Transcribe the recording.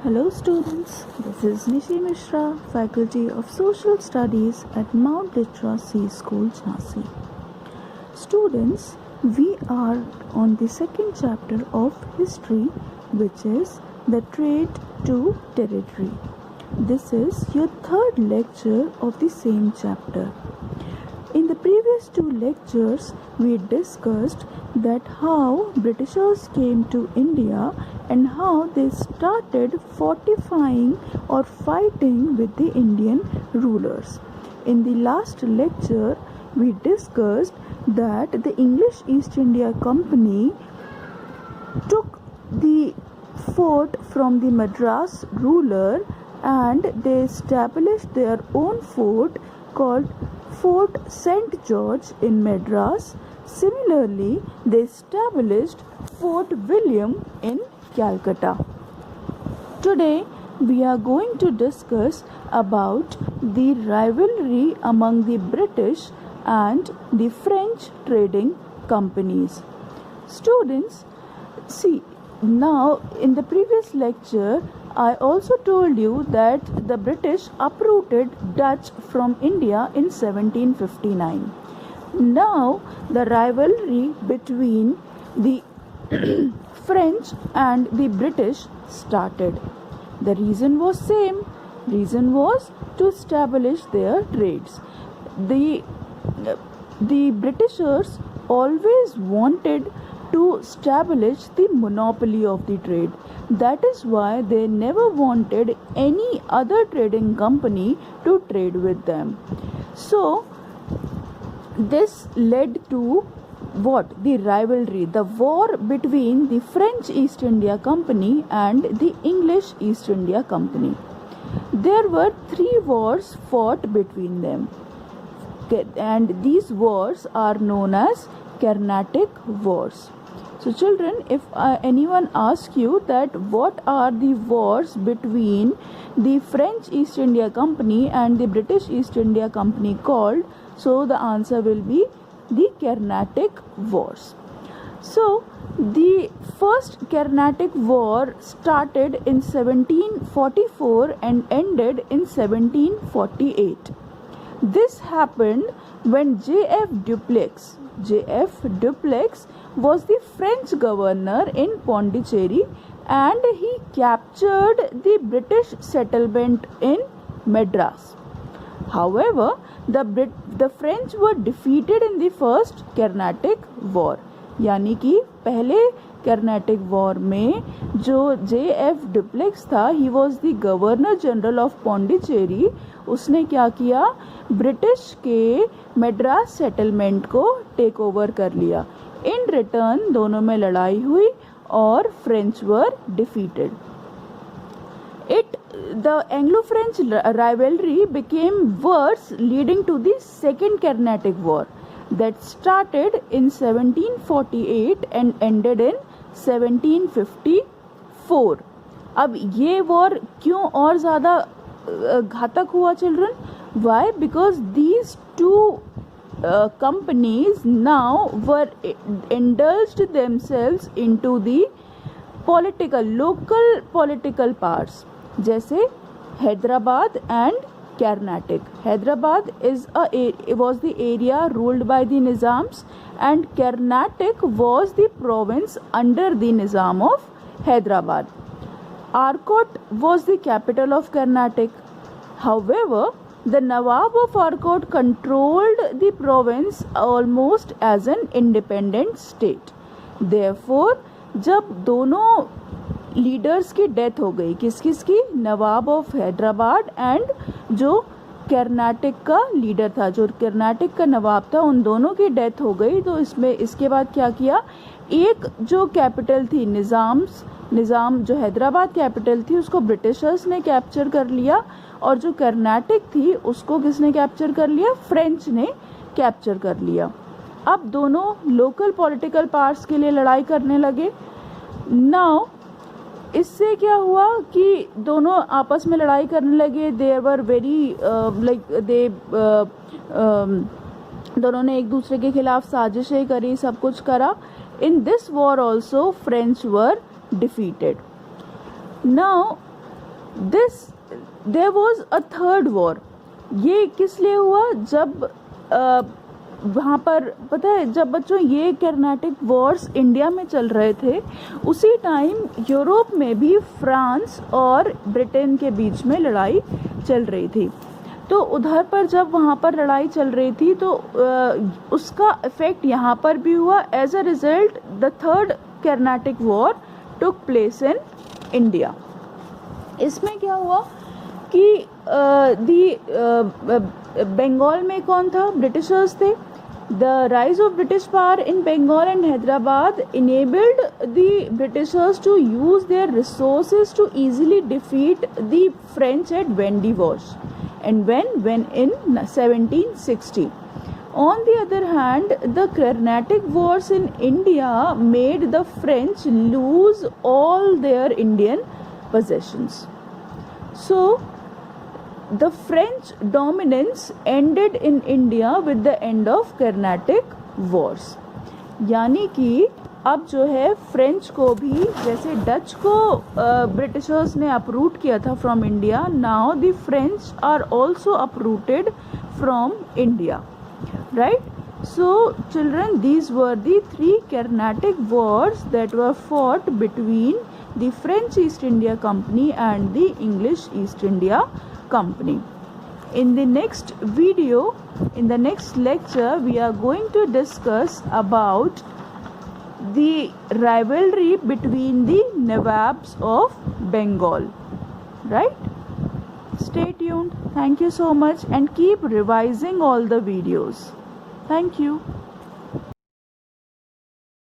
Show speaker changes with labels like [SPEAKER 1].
[SPEAKER 1] Hello students, this is Nishi Mishra, Faculty of Social Studies at Mount Litra C School, Jhansi. Students, we are on the second chapter of history, which is the trade to territory. This is your third lecture of the same chapter. In the previous two lectures, we discussed that how Britishers came to India and how they started fortifying or fighting with the Indian rulers. In the last lecture, we discussed that the English East India Company took the fort from the Madras ruler and they established their own fort called Fort St. George in Madras. Similarly, they established Fort William in Calcutta. Today, we are going to discuss about the rivalry among the British and the French trading companies. Students, see, now in the previous lecture, I also told you that the British uprooted Dutch from India in 1759. Now the rivalry between the French and the British started. The reason was same. Reason was to establish their trades. The Britishers always wanted to establish the monopoly of the trade. That is why they never wanted any other trading company to trade with them. So this led to what? The rivalry, the war between the French East India Company and the English East India Company. There were 3 wars fought between them, and these wars are known as Carnatic Wars. So children, if anyone asks you that what are the wars between the French East India Company and the British East India Company called, so the answer will be the Carnatic Wars. So the first Carnatic War started in 1744 and ended in 1748. This happened when J.F. Dupleix was the French governor in Pondicherry and he captured the British settlement in Madras. However, the French were defeated in the first Carnatic War. यानी कि पहले Carnatic war में जो J.F. Dupleix था, he was the governor general of Pondicherry. उसने क्या किया? British के मद्रास सेटलमेंट को टेक ओवर कर लिया. इन रिटर्न दोनों में लड़ाई हुई और French were defeated. The Anglo-French rivalry became worse, leading to the Second Carnatic War that started in 1748 and ended in 1754. अब ये वॉर क्यों और ज़्यादा घातक हुआ children? Why? Because these two companies now were indulged themselves into the local political powers. जैसे Hyderabad and Carnatic. Hyderabad was the area ruled by the Nizams and Carnatic was the province under the Nizam of Hyderabad. Arcot was the capital of Carnatic. However, the Nawab of Arcot controlled the province almost as an independent state. Therefore, जब दोनों leaders की death हो गई, किस की? नवाब of Hyderabad and जो कर्नाटक का leader था, जो कर्नाटक का नवाब था, उन दोनों की डेथ हो गई. तो इसके बाद क्या किया? एक जो कैपिटल थी निज़ाम जो हैदराबाद कैपिटल थी, उसको ब्रिटिशर्स ने कैप्चर कर लिया और जो कर्नाटक थी उसको किसने कैप्चर कर लिया? फ्रेंच ने कैप्चर कर लिया. अब दोनों लोकल पॉलिटिकल पावर्स के लिए लड़ाई करने लगे. नाउ इससे क्या हुआ कि दोनों आपस में लड़ाई करने लगे. देयर वर वेरी दोनों ने एक दूसरे के खिलाफ साजिशें करी, सब कुछ करा. In this war also French were defeated. Now there was a third war. ये किस लिए हुआ? जब वहाँ पर पता है, जब बच्चों ये कर्नाटिक वॉर्स इंडिया में चल रहे थे, उसी टाइम यूरोप में भी फ्रांस और ब्रिटेन के बीच में लड़ाई चल रही थी. तो उधर पर जब वहाँ पर लड़ाई चल रही थी तो उसका इफेक्ट यहाँ पर भी हुआ. As a result the third Carnatic war took place in India. इसमें क्या हुआ कि बंगाल में कौन था? ब्रिटिशर्स थे. The rise of British power in Bengal and Hyderabad enabled the Britishers to use their resources to easily defeat the French at Vendivosh and when in 1760. On the other hand, the Carnatic Wars in India made the French lose all their Indian possessions. So the French dominance ended in India with the end of Carnatic Wars. यानी कि अब जो है French को भी, जैसे Dutch को Britishers ने अपरूट किया था from India, now the French are also uprooted from India, right? So children, these were the three Carnatic wars that were fought between the French East India Company and the English East India Company. In the next video, in the next lecture, we are going to discuss about the rivalry between the Nawabs of Bengal, right? Stay tuned. Thank you so much and keep revising all the videos. Thank you.